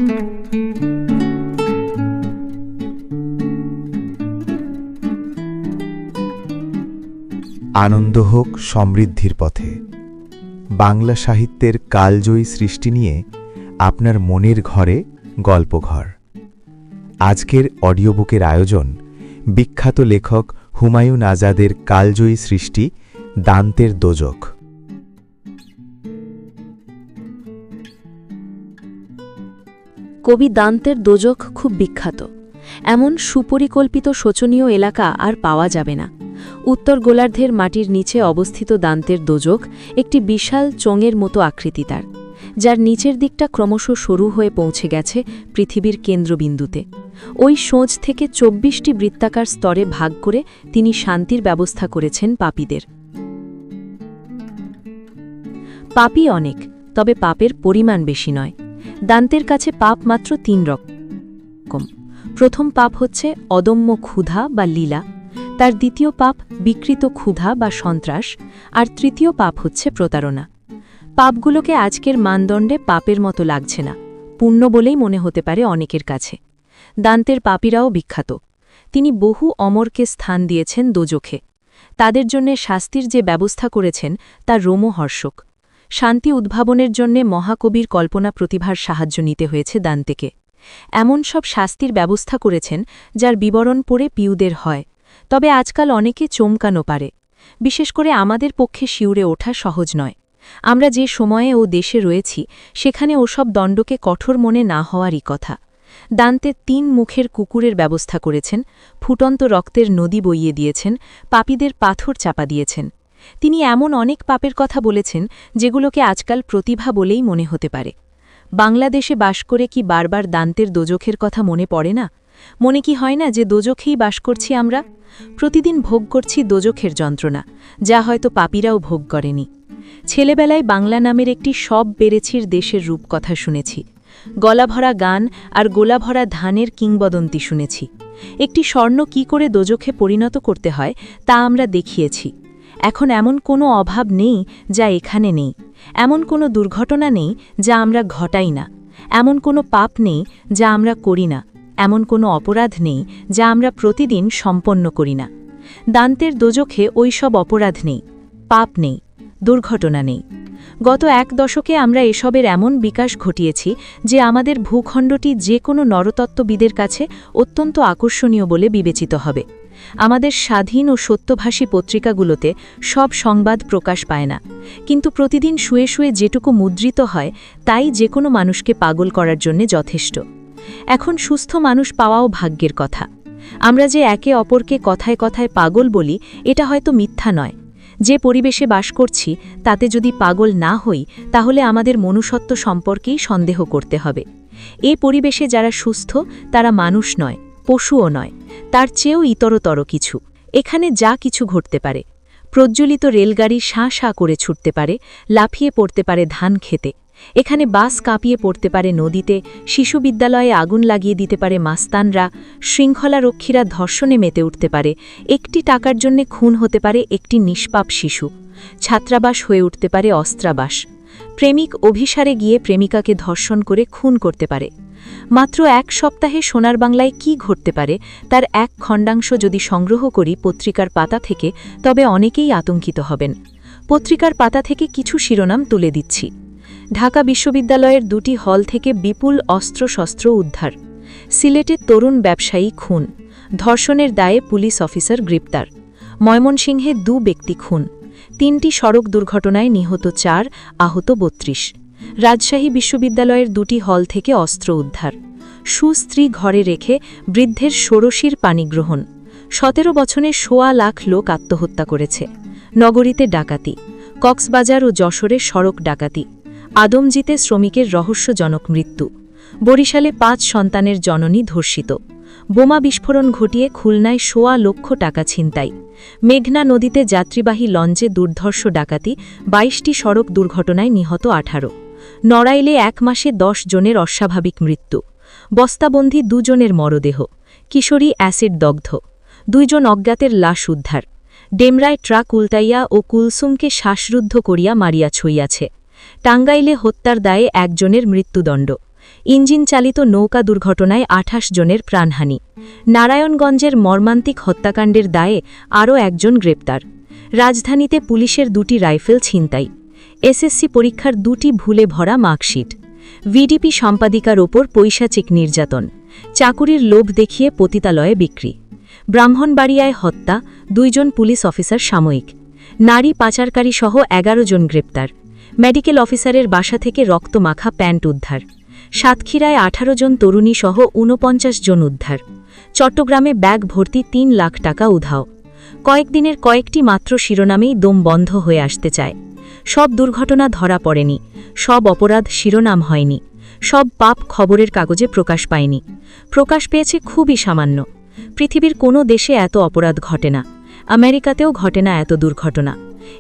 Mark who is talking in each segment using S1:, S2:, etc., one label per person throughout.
S1: আনন্দ হোক সমৃদ্ধির পথে। বাংলা সাহিত্যের কালজয়ী সৃষ্টি নিয়ে আপনার মনের ঘরে গল্পঘর। আজকের অডিও বুকের আয়োজন বিখ্যাত লেখক হুমায়ুন আজাদের কালজয়ী সৃষ্টি দান্তের দোজখ।
S2: কবি দান্তের দোজখ খুব বিখ্যাত। এমন সুপরিকল্পিত শোচনীয় এলাকা আর পাওয়া যাবে না। উত্তর গোলার্ধের মাটির নিচে অবস্থিত দান্তের দোজখ একটি বিশাল চোঙের মতো আকৃতি তার, যার নিচের দিকটা ক্রমশ সরু হয়ে পৌঁছে গেছে পৃথিবীর কেন্দ্রবিন্দুতে। ওই সোঁজ থেকে ২৪টি বৃত্তাকার স্তরে ভাগ করে তিনি শান্তির ব্যবস্থা করেছেন পাপীদের। পাপী অনেক, তবে পাপের পরিমাণ বেশি নয়। দান্তের কাছে পাপ মাত্র ৩ রকম। প্রথম পাপ হচ্ছে অদম্য ক্ষুধা বা লীলা, তার দ্বিতীয় পাপ বিকৃত ক্ষুধা বা সন্ত্রাস, আর তৃতীয় পাপ হচ্ছে প্রতারণা। পাপগুলোকে আজকের মানদণ্ডে পাপের মতো লাগছে না, পুণ্য বলেই মনে হতে পারে অনেকের কাছে। দান্তের পাপীরাও বিখ্যাত। তিনি বহু অমরকে স্থান দিয়েছেন দোজখে। তাদের জন্যে শাস্তির যে ব্যবস্থা করেছেন তা রোমহর্ষক। শান্তি উদ্ভাবনের জন্যে মহাকবির কল্পনা প্রতিভার সাহায্য নিতে হয়েছে দান্তেকে। এমন সব শাস্তির ব্যবস্থা করেছেন যার বিবরণ পড়ে পিউদের হয়, তবে আজকাল অনেকে চমকানো পারে। বিশেষ করে আমাদের পক্ষে শিউরে ওঠা সহজ নয়। আমরা যে সময়ে ও দেশে রয়েছি সেখানে ওসব দণ্ডকে কঠোর মনে না হওয়ারই কথা। দান্তে ৩ মুখের কুকুরের ব্যবস্থা করেছেন, ফুটন্ত রক্তের নদী বইয়ে দিয়েছেন, পাপীদের পাথর চাপা দিয়েছেন। তিনি এমন অনেক পাপের কথা বলেছেন যেগুলোকে আজকাল প্রতিভা বলেই মনে হতে পারে। বাংলাদেশে বাস করে কি বারবার দান্তের দোজখের কথা মনে পড়ে না? মনে কি হয় না যে দোজখেই বাস করছি আমরা? প্রতিদিন ভোগ করছি দোজখের যন্ত্রণা, যা হয়তো পাপীরাও ভোগ করেনি। ছেলেবেলায় বাংলা নামের একটি সব পেরেছির দেশের রূপকথা শুনেছি। গলাভরা গান আর গোলাভরা ধানের কিংবদন্তি শুনেছি। একটি স্বর্ণ কি করে দোজখে পরিণত করতে হয় তা আমরা দেখিয়েছি। এখন এমন কোনো অভাব নেই যা এখানে নেই, এমন কোনো দুর্ঘটনা নেই যা আমরা ঘটাই না, এমন কোনো পাপ নেই যা আমরা করি না, এমন কোনো অপরাধ নেই যা আমরা প্রতিদিন সম্পন্ন করি না। দান্তের দোজখে ওই সব অপরাধ নেই, পাপ নেই, দুর্ঘটনা নেই। গত ১ দশকে আমরা এসবের এমন বিকাশ ঘটিয়েছি যে আমাদের ভূখণ্ডটি যে কোনো নরতত্ত্ববিদের কাছে অত্যন্ত আকর্ষণীয় বলে বিবেচিত হবে। আমাদের স্বাধীন ও সত্যভাষী পত্রিকাগুলোতে সব সংবাদ প্রকাশ পায় না, কিন্তু প্রতিদিন শুয়ে শুয়ে যেটুকু মুদ্রিত হয় তাই যে কোনো মানুষকে পাগল করার জন্যে যথেষ্ট। এখন সুস্থ মানুষ পাওয়াও ভাগ্যের কথা। আমরা যে একে অপরকে কথায় কথায় পাগল বলি, এটা হয়তো মিথ্যা নয়। যে পরিবেশে বাস করছি তাতে যদি পাগল না হই তাহলে আমাদের মনুষ্যত্ব সম্পর্কেই সন্দেহ করতে হবে। এ পরিবেশে যারা সুস্থ তারা মানুষ নয়, পশুও নয়, তার চেয়েও ইতরতর কিছু। এখানে যা কিছু ঘটতে পারে। প্রজ্বলিত রেলগাড়ি শাঁ শাঁ করে ছুটতে পারে, লাফিয়ে পড়তে পারে ধান খেতে। এখানে বাস কাঁপিয়ে পড়তে পারে নদীতে, শিশু বিদ্যালয়ে আগুন লাগিয়ে দিতে পারে মাস্তানরা, শৃঙ্খলারক্ষীরা ধর্ষণে মেতে উঠতে পারে, একটি টাকার জন্যে খুন হতে পারে একটি নিষ্পাপ শিশু, ছাত্রাবাস হয়ে উঠতে পারে অস্ত্রাবাস, প্রেমিক অভিসারে গিয়ে প্রেমিকাকে ধর্ষণ করে খুন করতে পারে। মাত্র ১ সপ্তাহে সোনার বাংলায় কি ঘটতে পারে তার এক খণ্ডাংশ যদি সংগ্রহ করি পত্রিকার পাতা থেকে, তবে অনেকেই আতঙ্কিত হবেন। পত্রিকার পাতা থেকে কিছু শিরোনাম তুলে দিচ্ছি। ঢাকা বিশ্ববিদ্যালয়ের ২টি হল থেকে বিপুল অস্ত্রশস্ত্র উদ্ধার। সিলেটে তরুণ ব্যবসায়ী খুন, ধর্ষণের দায়ে পুলিশ অফিসার গ্রেপ্তার। ময়মনসিংহে ২ ব্যক্তি খুন, ৩টি সড়ক দুর্ঘটনায় নিহত ৪, আহত ৩২। রাজশাহী বিশ্ববিদ্যালয়ের ২টি হল থেকে অস্ত্র উদ্ধার। সুস্ত্রী ঘরে রেখে বৃদ্ধের ষোড়শীর পানি গ্রহণ। ১৭ বছরে ১.৫ লাখ লোক আত্মহত্যা করেছে। নগরীতে ডাকাতি, কক্সবাজার ও যশোরে সড়ক ডাকাতি। আদমজিতে শ্রমিকের রহস্যজনক মৃত্যু। বরিশালে ৫ সন্তানের জননী ধর্ষিত। বোমা বিস্ফোরণ ঘটিয়ে খুলনায় ১.৫ লক্ষ টাকা ছিনতাই। মেঘনা নদীতে যাত্রীবাহী লঞ্চে দুর্ধর্ষ ডাকাতি, ২২টি সড়ক দুর্ঘটনায় নিহত ১৮। নড়াইলে ১ মাসে ১০ জনের অস্বাভাবিক মৃত্যু। বস্তাবন্দি ২ জনের মরদেহ। কিশোরী অ্যাসিড দগ্ধ। ২ জন অজ্ঞাতের লাশ উদ্ধার। ডেমরায় ট্রাক উল্টাইয়া ও কুলসুমকে শ্বাসরুদ্ধ করিয়া মারিয়া ছইয়াছে। টাঙ্গাইলে হত্যার দায়ে ১ জনের মৃত্যুদণ্ড। ইঞ্জিন চালিত নৌকা দুর্ঘটনায় ২৮ জনের প্রাণহানি। নারায়ণগঞ্জের মর্মান্তিক হত্যাকাণ্ডের দায়ে আরও একজন গ্রেপ্তার। রাজধানীতে পুলিশের ২টি রাইফেল ছিনতাই। এসএসসি পরীক্ষার ২টি ভুলে ভরা মার্কশিট। ভিডিপি সম্পাদিকার ওপর পৈশাচিক নির্যাতন। চাকুরির লোভ দেখিয়ে পতিতালয়ে বিক্রি। ব্রাহ্মণবাড়িয়ায় হত্যা, ২ জন পুলিশ অফিসার সাময়িক। নারী পাচারকারী সহ ১১ জন গ্রেপ্তার। মেডিকেল অফিসারের বাসা থেকে রক্তমাখা প্যান্ট উদ্ধার। সাতক্ষীরায় ১৮ জন তরুণী সহ ৪৯ জন উদ্ধার। চট্টগ্রামে ব্যাগ ভর্তি ৩ লাখ টাকা উধাও। কয়েকদিনের কয়েকটি মাত্র শিরোনামেই দম বন্ধ হয়ে আসতে চায়। সব দুর্ঘটনা ধরা পড়েনি, সব অপরাধ শিরোনাম হয়নি, সব পাপ খবরের কাগজে প্রকাশ পায়নি। প্রকাশ পেয়েছে খুবই সামান্য। পৃথিবীর কোনো দেশে এত অপরাধ ঘটে না, আমেরিকাতেও ঘটে না এত দুর্ঘটনা।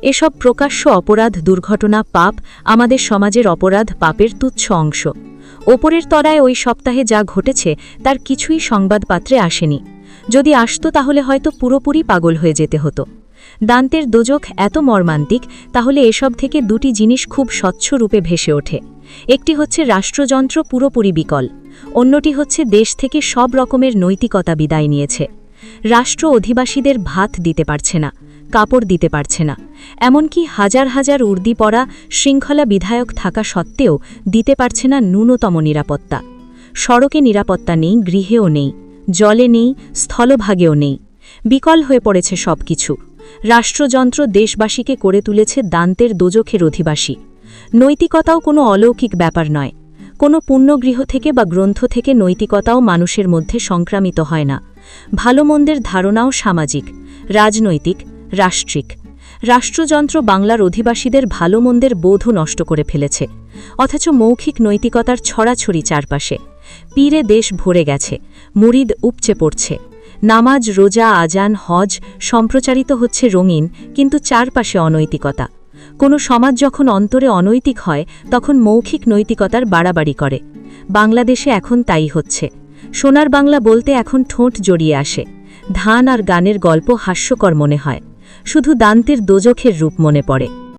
S2: এসব প্রকাশ্য অপরাধ, দুর্ঘটনা, পাপ আমাদের সমাজের অপরাধ পাপের তুচ্ছ অংশ। ওপরের তলায় ওই সপ্তাহে যা ঘটেছে তার কিছুই সংবাদপত্রে আসেনি। যদি আসতো তাহলে হয়তো পুরোপুরি পাগল হয়ে যেতে হতো। দান্তের দোজখ এত মর্মান্তিক, তাহলে এসব থেকে ২টি জিনিস খুব স্বচ্ছ রূপে ভেসে ওঠে। একটি হচ্ছে রাষ্ট্রযন্ত্র পুরোপুরি বিকল, অন্যটি হচ্ছে দেশ থেকে সব রকমের নৈতিকতা বিদায় নিয়েছে। রাষ্ট্র অধিবাসীদের ভাত দিতে পারছে না, কাপড় দিতে পারছে না, এমনকি হাজার হাজার উর্দি পরা শৃঙ্খলা বিধায়ক থাকা সত্ত্বেও দিতে পারছে না ন্যূনতম নিরাপত্তা। সড়কে নিরাপত্তা নেই, গৃহেও নেই, জলে নেই, স্থলভাগেও নেই। বিকল হয়ে পড়েছে সবকিছু। রাষ্ট্রযন্ত্র দেশবাসীকে করে তুলেছে দান্তের দোজখের অধিবাসী। নৈতিকতাও কোনো অলৌকিক ব্যাপার নয়। কোনো পুণ্যগৃহ থেকে বা গ্রন্থ থেকে নৈতিকতাও মানুষের মধ্যে সংক্রামিত হয় না। ভালো মন্দের ধারণাও সামাজিক, রাজনৈতিক, রাষ্ট্রিক। রাষ্ট্রযন্ত্র বাংলার অধিবাসীদের ভালো মন্দের বোধও নষ্ট করে ফেলেছে। অথচ মৌখিক নৈতিকতার ছড়াছড়ি চারপাশে। পীরে দেশ ভরে গেছে, মুরিদ উপচে পড়ছে। নামাজ, রোজা, আজান, হজ সম্প্রচারিত হচ্ছে রঙিন, কিন্তু চারপাশে অনৈতিকতা। কোনো সমাজ যখন অন্তরে অনৈতিক হয় তখন মৌখিক নৈতিকতার বাড়াবাড়ি করে। বাংলাদেশে এখন তাই হচ্ছে। সোনার বাংলা বলতে এখন ঠোঁট জড়িয়ে আসে। ধান আর গানের গল্প হাস্যকর মনে হয়, শুধু দান্তের দোজখের রূপ মনে পড়ে।